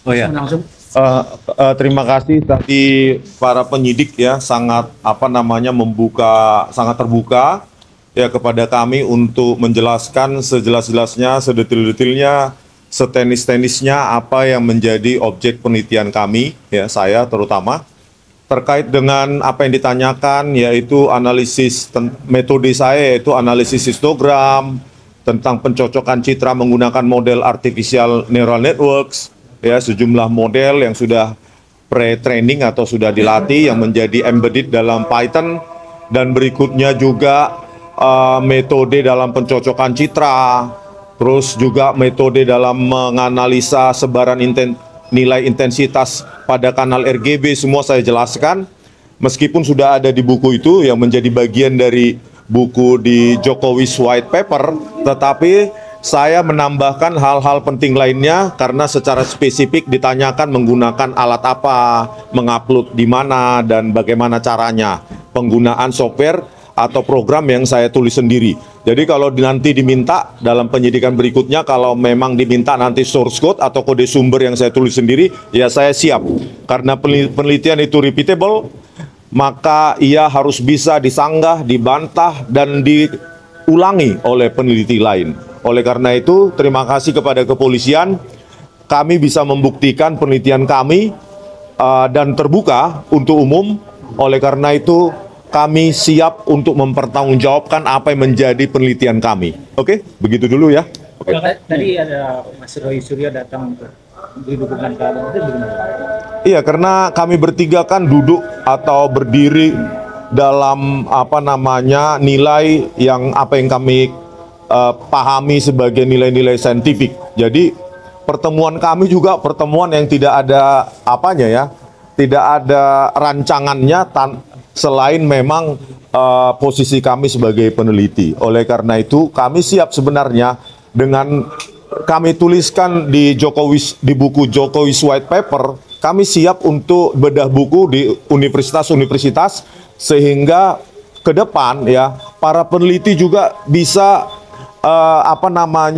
Oh ya. Langsung. Terima kasih tadi para penyidik ya sangat membuka sangat terbuka ya kepada kami untuk menjelaskan sejelas-jelasnya, sedetil-detilnya, setenis-tenisnya apa yang menjadi objek penelitian kami ya, saya terutama terkait dengan apa yang ditanyakan, yaitu analisis metode saya, yaitu analisis histogram tentang pencocokan citra menggunakan model artificial neural networks ya, sejumlah model yang sudah pre-training atau sudah dilatih yang menjadi embedded dalam Python, dan berikutnya juga metode dalam pencocokan citra, terus juga metode dalam menganalisa sebaran nilai intensitas pada kanal RGB. Semua saya jelaskan meskipun sudah ada di buku itu yang menjadi bagian dari buku di Jokowi's White Paper, tetapi saya menambahkan hal-hal penting lainnya karena secara spesifik ditanyakan menggunakan alat apa, mengupload di mana, dan bagaimana caranya, penggunaan software atau program yang saya tulis sendiri. Jadi kalau nanti diminta dalam penyidikan berikutnya, kalau memang diminta nanti source code atau kode sumber yang saya tulis sendiri, ya saya siap. Karena penelitian itu repeatable, maka ia harus bisa disanggah, dibantah, dan diulangi oleh peneliti lain. Oleh karena itu, terima kasih kepada kepolisian, kami bisa membuktikan penelitian kami dan terbuka untuk umum. Oleh karena itu, kami siap untuk mempertanggungjawabkan apa yang menjadi penelitian kami. Oke, begitu dulu ya. Oke. Tadi ada Mas Roy Suryo datang untuk beri dukungan ke Abang, itu gimana? Iya, karena kami bertiga kan duduk atau berdiri dalam nilai yang kami pahami sebagai nilai-nilai saintifik. Jadi pertemuan kami juga pertemuan yang tidak ada tidak ada rancangannya selain memang posisi kami sebagai peneliti. Oleh karena itu kami siap sebenarnya dengan kami tuliskan di buku Jokowi's White Paper, kami siap untuk bedah buku di universitas-universitas sehingga ke depan ya para peneliti juga bisa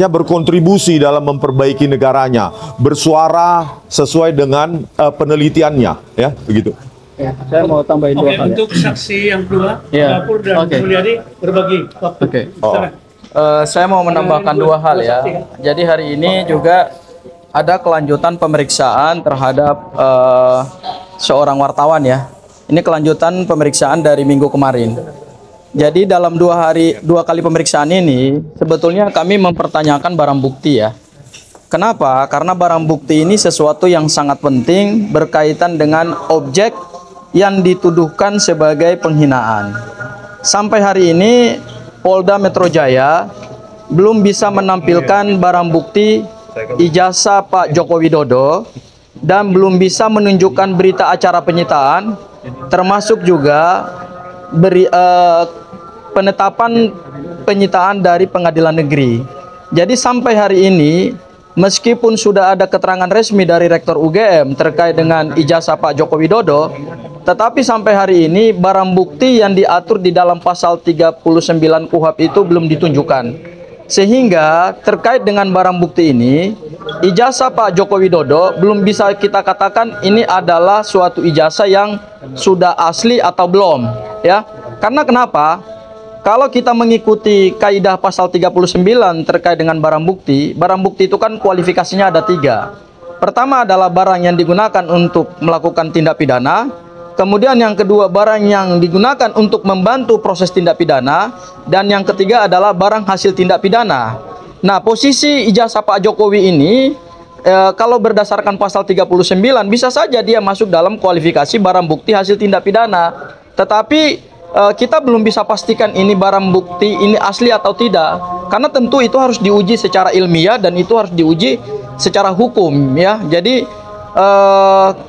berkontribusi dalam memperbaiki negaranya, bersuara sesuai dengan penelitiannya, ya begitu. Ya, saya mau tambahin dua hal. Untuk saksi yang kedua, Dapur dan Mulyadi berbagi waktu. Saya mau menambahkan dua hal ya. Jadi hari ini juga ada kelanjutan pemeriksaan terhadap seorang wartawan ya. Ini kelanjutan pemeriksaan dari minggu kemarin. Jadi dalam dua kali pemeriksaan ini sebetulnya kami mempertanyakan barang bukti ya. Kenapa? Karena barang bukti ini sesuatu yang sangat penting berkaitan dengan objek yang dituduhkan sebagai penghinaan. Sampai hari ini Polda Metro Jaya belum bisa menampilkan barang bukti ijazah Pak Joko Widodo dan belum bisa menunjukkan berita acara penyitaan, termasuk juga penetapan penyitaan dari pengadilan negeri. Jadi sampai hari ini meskipun sudah ada keterangan resmi dari Rektor UGM terkait dengan ijazah Pak Joko Widodo, tetapi sampai hari ini barang bukti yang diatur di dalam pasal 39 KUHP itu belum ditunjukkan. Sehingga terkait dengan barang bukti ini, ijazah Pak Joko Widodo belum bisa kita katakan ini adalah suatu ijazah yang sudah asli atau belum, ya. Karena kenapa? Kalau kita mengikuti kaidah pasal 39 terkait dengan barang bukti itu kan kualifikasinya ada 3. Pertama adalah barang yang digunakan untuk melakukan tindak pidana. Kemudian yang kedua, barang yang digunakan untuk membantu proses tindak pidana. Dan yang ketiga adalah barang hasil tindak pidana. Nah, posisi ijazah Pak Jokowi ini, kalau berdasarkan pasal 39, bisa saja dia masuk dalam kualifikasi barang bukti hasil tindak pidana. Tetapi kita belum bisa pastikan ini barang bukti ini asli atau tidak, karena tentu itu harus diuji secara ilmiah dan itu harus diuji secara hukum ya. Jadi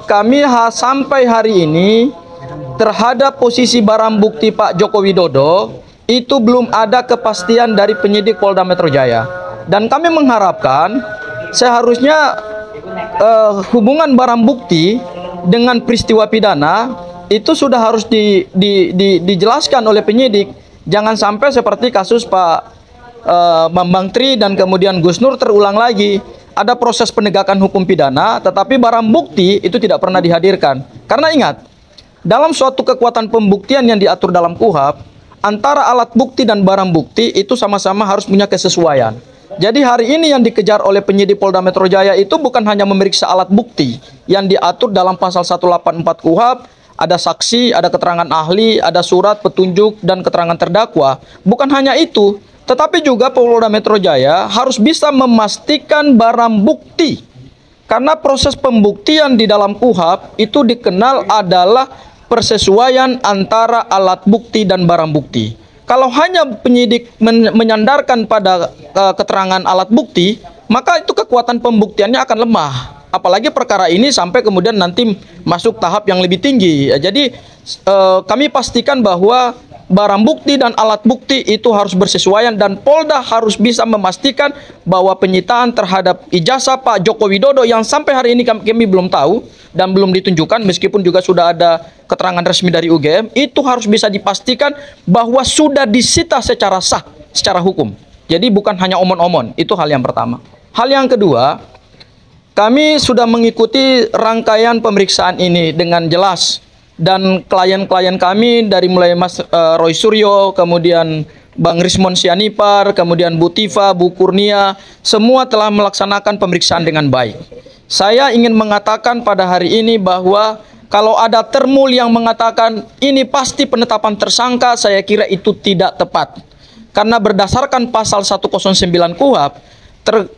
kami sampai hari ini terhadap posisi barang bukti Pak Joko Widodo itu belum ada kepastian dari penyidik Polda Metro Jaya, dan kami mengharapkan seharusnya hubungan barang bukti dengan peristiwa pidana itu sudah harus dijelaskan oleh penyidik. Jangan sampai seperti kasus Pak Bambang Tri dan kemudian Gus Nur terulang lagi. ada proses penegakan hukum pidana, tetapi barang bukti itu tidak pernah dihadirkan. Karena ingat, dalam suatu kekuatan pembuktian yang diatur dalam KUHP, antara alat bukti dan barang bukti itu sama-sama harus punya kesesuaian. Jadi hari ini yang dikejar oleh penyidik Polda Metro Jaya itu bukan hanya memeriksa alat bukti yang diatur dalam pasal 184 KUHP, ada saksi, ada keterangan ahli, ada surat petunjuk dan keterangan terdakwa. Bukan hanya itu, tetapi juga Polda Metro Jaya harus bisa memastikan barang bukti. Karena proses pembuktian di dalam KUHP itu dikenal adalah persesuaian antara alat bukti dan barang bukti. Kalau hanya penyidik menyandarkan pada keterangan alat bukti, maka itu kekuatan pembuktiannya akan lemah. Apalagi perkara ini sampai kemudian nanti masuk tahap yang lebih tinggi. Jadi kami pastikan bahwa barang bukti dan alat bukti itu harus bersesuaian dan Polda harus bisa memastikan bahwa penyitaan terhadap ijazah Pak Joko Widodo yang sampai hari ini kami belum tahu dan belum ditunjukkan meskipun juga sudah ada keterangan resmi dari UGM, itu harus bisa dipastikan bahwa sudah disita secara sah, secara hukum. Jadi bukan hanya omon-omon, itu hal yang pertama. Hal yang kedua, kami sudah mengikuti rangkaian pemeriksaan ini dengan jelas. Dan klien-klien kami dari mulai Mas Roy Suryo, kemudian Bang Rismon Sianipar, kemudian Bu Tifa, Bu Kurnia, semua telah melaksanakan pemeriksaan dengan baik. Saya ingin mengatakan pada hari ini bahwa kalau ada termul yang mengatakan ini pasti penetapan tersangka, saya kira itu tidak tepat. Karena berdasarkan pasal 109 KUHP,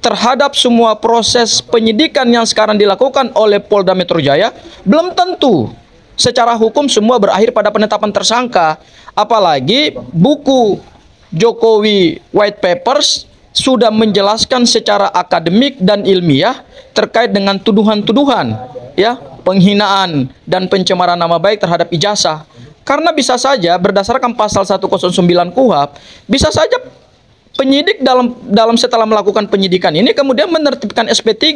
terhadap semua proses penyidikan yang sekarang dilakukan oleh Polda Metro Jaya, belum tentu secara hukum semua berakhir pada penetapan tersangka. Apalagi buku Jokowi White Papers sudah menjelaskan secara akademik dan ilmiah terkait dengan tuduhan-tuduhan, ya, penghinaan dan pencemaran nama baik terhadap ijazah. Karena bisa saja berdasarkan pasal 109 KUHP, bisa saja penyidik dalam setelah melakukan penyidikan ini kemudian menertibkan SP3,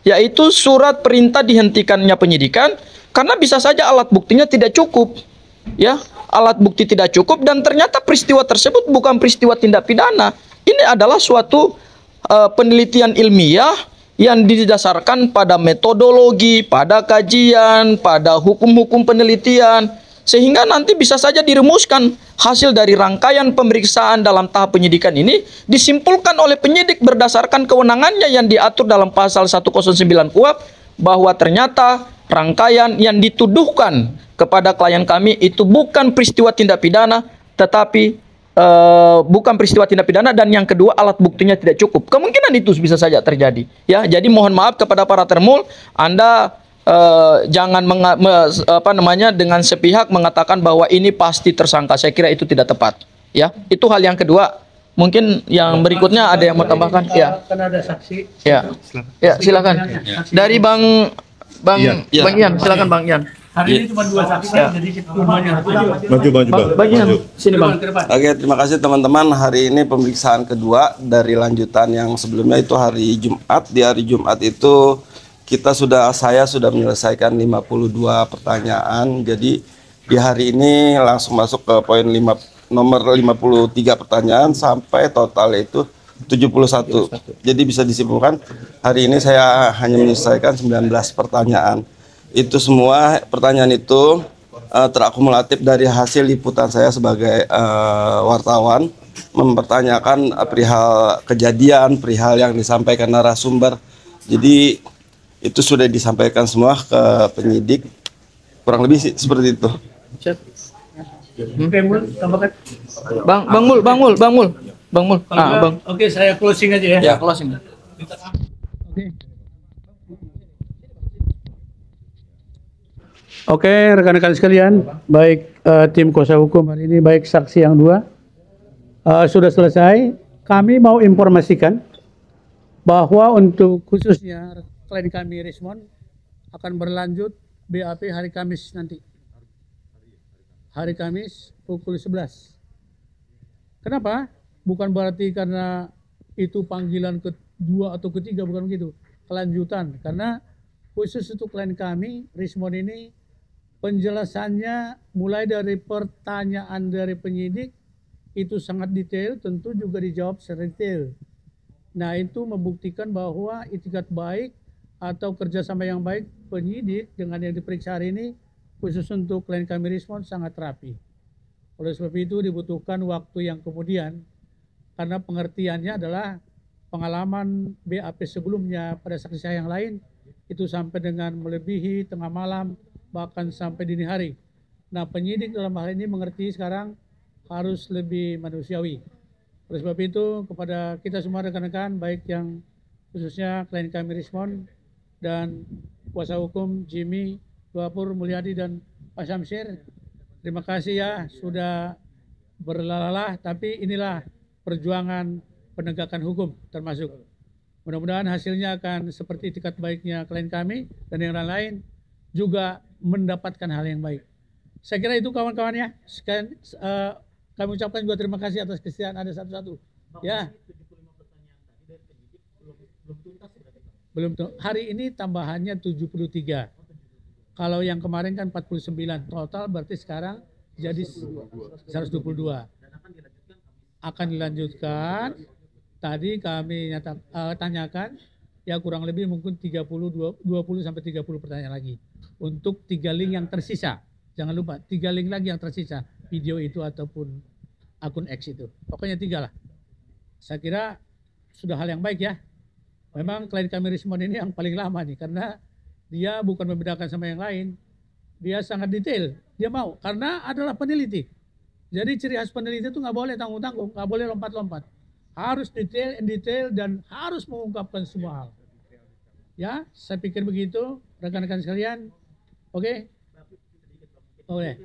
yaitu surat perintah dihentikannya penyidikan. Karena bisa saja alat buktinya tidak cukup, ya, alat bukti tidak cukup dan ternyata peristiwa tersebut bukan peristiwa tindak pidana. Ini adalah suatu penelitian ilmiah yang didasarkan pada metodologi, pada kajian, pada hukum-hukum penelitian, sehingga nanti bisa saja dirumuskan hasil dari rangkaian pemeriksaan dalam tahap penyidikan ini disimpulkan oleh penyidik berdasarkan kewenangannya yang diatur dalam pasal 109 KUHP bahwa ternyata rangkaian yang dituduhkan kepada klien kami itu bukan peristiwa tindak pidana, tetapi bukan peristiwa tindak pidana, dan yang kedua alat buktinya tidak cukup. Kemungkinan itu bisa saja terjadi. Ya, jadi mohon maaf kepada para termul, Anda jangan dengan sepihak mengatakan bahwa ini pasti tersangka. Saya kira itu tidak tepat. Ya, itu hal yang kedua. Mungkin yang berikutnya ada yang mau tambahkan? Ya. Kan ada saksi. Ya. Ya, silakan. Dari Bang Ian, silakan Bang Ian. Hari ini cuma 2 saksi, jadi semuanya. Maju. Bang Ian, sini Bang. Oke, terima kasih teman-teman. Hari ini pemeriksaan kedua dari lanjutan yang sebelumnya itu hari Jumat. Di hari Jumat itu saya sudah menyelesaikan 52 pertanyaan. Jadi di hari ini langsung masuk ke poin nomor 53 pertanyaan sampai total itu 71. Jadi bisa disimpulkan hari ini saya hanya menyelesaikan 19 pertanyaan. Itu semua pertanyaan itu terakumulatif dari hasil liputan saya sebagai wartawan, mempertanyakan perihal kejadian, perihal yang disampaikan narasumber. Jadi itu sudah disampaikan semua ke penyidik, kurang lebih seperti itu. Oke, Mul, tambahkan. Bang Mul. Bang. Oke, saya closing aja ya. Ya, closing. Oke, rekan-rekan sekalian, baik tim kuasa hukum hari ini, baik saksi yang 2 sudah selesai. Kami mau informasikan bahwa untuk khususnya klien kami Rismon akan berlanjut BAP hari Kamis nanti. Hari Kamis pukul 11. Kenapa? Bukan berarti karena itu panggilan kedua atau ketiga, bukan begitu. Kelanjutan, karena khusus untuk klien kami Rismon ini penjelasannya mulai dari pertanyaan dari penyidik itu sangat detail, tentu juga dijawab secara detail. Nah, itu membuktikan bahwa itikat baik atau kerjasama yang baik penyidik dengan yang diperiksa hari ini, khusus untuk klien kami Rismond, sangat rapi. Oleh sebab itu dibutuhkan waktu yang kemudian, karena pengertiannya adalah pengalaman BAP sebelumnya pada saksi saya yang lain, itu sampai dengan melebihi tengah malam, bahkan sampai dini hari. Nah, penyidik dalam hal ini mengerti sekarang harus lebih manusiawi. Oleh sebab itu, kepada kita semua rekan-rekan, baik yang khususnya klien kami Rismond dan kuasa hukum Jimmy, Dwapur, Mulyadi, dan Pak Syamsir, terima kasih ya sudah berlalah, tapi inilah perjuangan penegakan hukum termasuk. Mudah-mudahan hasilnya akan seperti itikat baiknya klien kami dan yang lain juga mendapatkan hal yang baik. Saya kira itu kawan-kawan ya. Sekian, kami ucapkan juga terima kasih atas kesediaan ada satu-satu. Ya. Belum hari ini tambahannya 73. Kalau yang kemarin kan 49 total, berarti sekarang jadi 122. Akan dilanjutkan. Tadi kami tanyakan ya kurang lebih mungkin 20 sampai 30 pertanyaan lagi untuk 3 link yang tersisa. Jangan lupa 3 link lagi yang tersisa, video itu ataupun akun X itu. Pokoknya 3 lah. Saya kira sudah hal yang baik ya. Memang klien kami Rismond ini yang paling lama nih, karena dia bukan membedakan sama yang lain. Dia sangat detail. Dia mau, karena adalah peneliti. Jadi ciri khas peneliti itu nggak boleh tanggung-tanggung, nggak boleh lompat-lompat. Harus detail dan harus mengungkapkan semua hal. Ya, saya pikir begitu, rekan-rekan sekalian. Oke? Oke.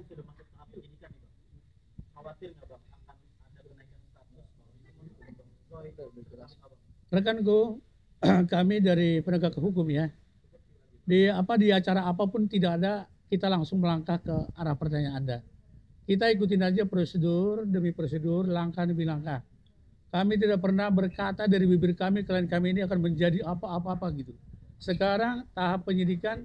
Rekanku, kami dari penegak hukum ya, di acara apapun tidak ada kita langsung melangkah ke arah pertanyaan Anda. Kita ikutin aja prosedur demi prosedur, langkah demi langkah. Kami tidak pernah berkata dari bibir kami klien kami ini akan menjadi apa-apa gitu. Sekarang tahap penyidikan,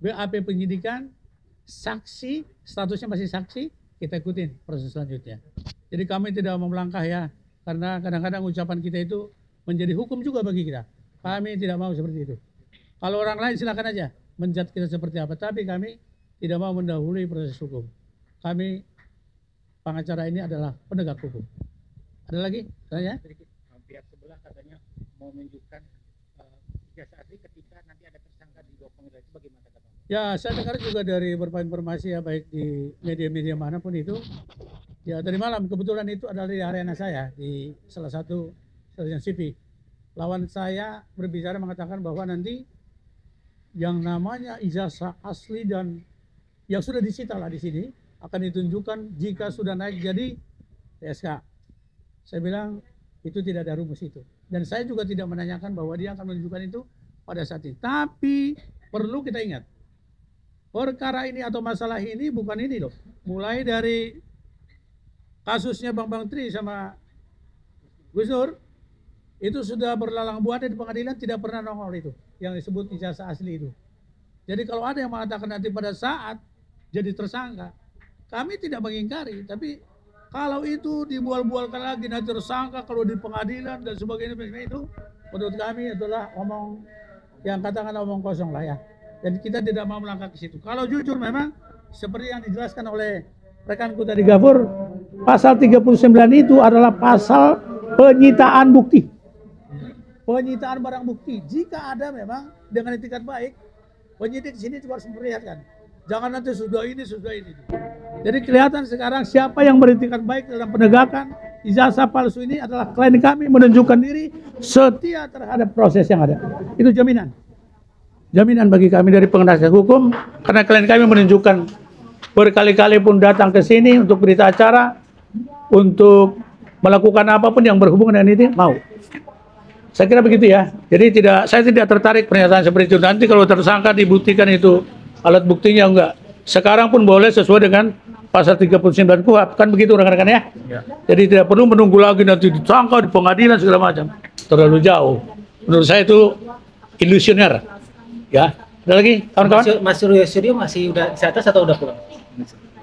BAP penyidikan, saksi, statusnya masih saksi, kita ikutin proses selanjutnya. Jadi kami tidak mau melangkah ya, karena kadang-kadang ucapan kita itu menjadi hukum juga bagi kita. Kami tidak mau seperti itu. Kalau orang lain silakan aja menjat kita seperti apa, tapi kami tidak mau mendahului proses hukum. Kami pengacara ini adalah penegak hukum. Ada lagi? Tanya? Pihak sebelah katanya mau menunjukkan ijazah asli ketika nanti ada tersangka di bawah pengadilan, itu bagaimana kata? Ya, saya dengar juga dari beberapa informasi ya, baik di media-media manapun itu. Ya, tadi malam kebetulan itu adalah di arena saya, di salah satu stasiun TV. Lawan saya berbicara mengatakan bahwa nanti yang namanya ijazah asli dan yang sudah disita lah di sini akan ditunjukkan jika sudah naik jadi PSK. Saya bilang itu tidak ada rumus itu. Dan saya juga tidak menanyakan bahwa dia akan menunjukkan itu pada saat ini. Tapi perlu kita ingat, perkara ini atau masalah ini bukan ini loh. Mulai dari kasusnya Bang Tri sama Gus Dur, itu sudah berlalang buana di pengadilan, tidak pernah nongol itu yang disebut ijazah asli itu. Jadi kalau ada yang mengatakan nanti pada saat jadi tersangka, kami tidak mengingkari, tapi kalau itu dibual-bualkan lagi nanti tersangka kalau di pengadilan dan sebagainya itu, menurut kami itulah omong yang katakan omong kosong lah ya. Dan kita tidak mau melangkah ke situ. Kalau jujur memang seperti yang dijelaskan oleh rekanku tadi Gafur, pasal 39 itu adalah pasal penyitaan bukti. Penyitaan barang bukti. Jika ada memang dengan etikat baik, penyidik sini juga harus memperlihatkan. Jangan nanti sudah ini. Jadi kelihatan sekarang siapa yang beretikat baik dalam penegakan ijazah palsu ini adalah klien kami menunjukkan diri setia terhadap proses yang ada. Itu jaminan. Jaminan bagi kami dari penasihat hukum, karena klien kami menunjukkan berkali-kali pun datang ke sini untuk berita acara, untuk melakukan apapun yang berhubungan dengan ini, mau. Saya kira begitu ya. Jadi saya tidak tertarik pernyataan seperti itu. Nanti kalau tersangka dibuktikan itu alat buktinya enggak. Sekarang pun boleh sesuai dengan pasal 39 KUHP, kan begitu rekan-rekan ya? Ya. Jadi tidak perlu menunggu lagi nanti disangka di pengadilan segala macam. Terlalu jauh. Menurut saya itu ilusioner. Ya. Ada lagi kawan-kawan? Mas Suryo masih udah di atas atau udah pulang?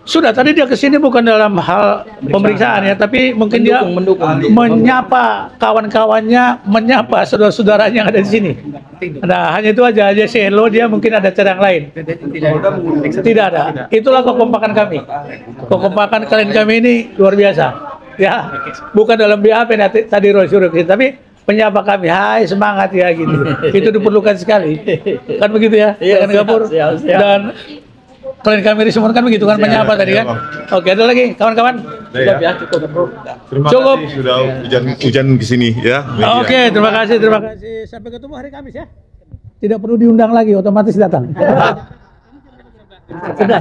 Sudah, tadi dia ke sini bukan dalam hal pemeriksaan ya, tapi mungkin dia Mendukung. menyapa kawan-kawannya, menyapa saudara-saudaranya yang ada di sini. Nah, hanya itu aja say hello, dia mungkin ada cara yang lain. Tidak ada. Itulah kekompakan kami. Kekompakan kalian kami ini luar biasa. Ya, bukan dalam BAP nanti tadi Roy suruh ke sini, tapi menyapa kami, hai semangat ya gitu. Itu diperlukan sekali. Kan begitu ya, dengan Gapur. Dan klien kami di Sumur kan begitu kan, menyapa tadi kan. Oke, ada lagi kawan-kawan? Ya. Terima Cukup. kasih sudah hujan ke sini ya. media. Oke, terima kasih, terima kasih. Sampai ketemu hari Kamis ya. Tidak perlu diundang lagi, otomatis datang. Sudah.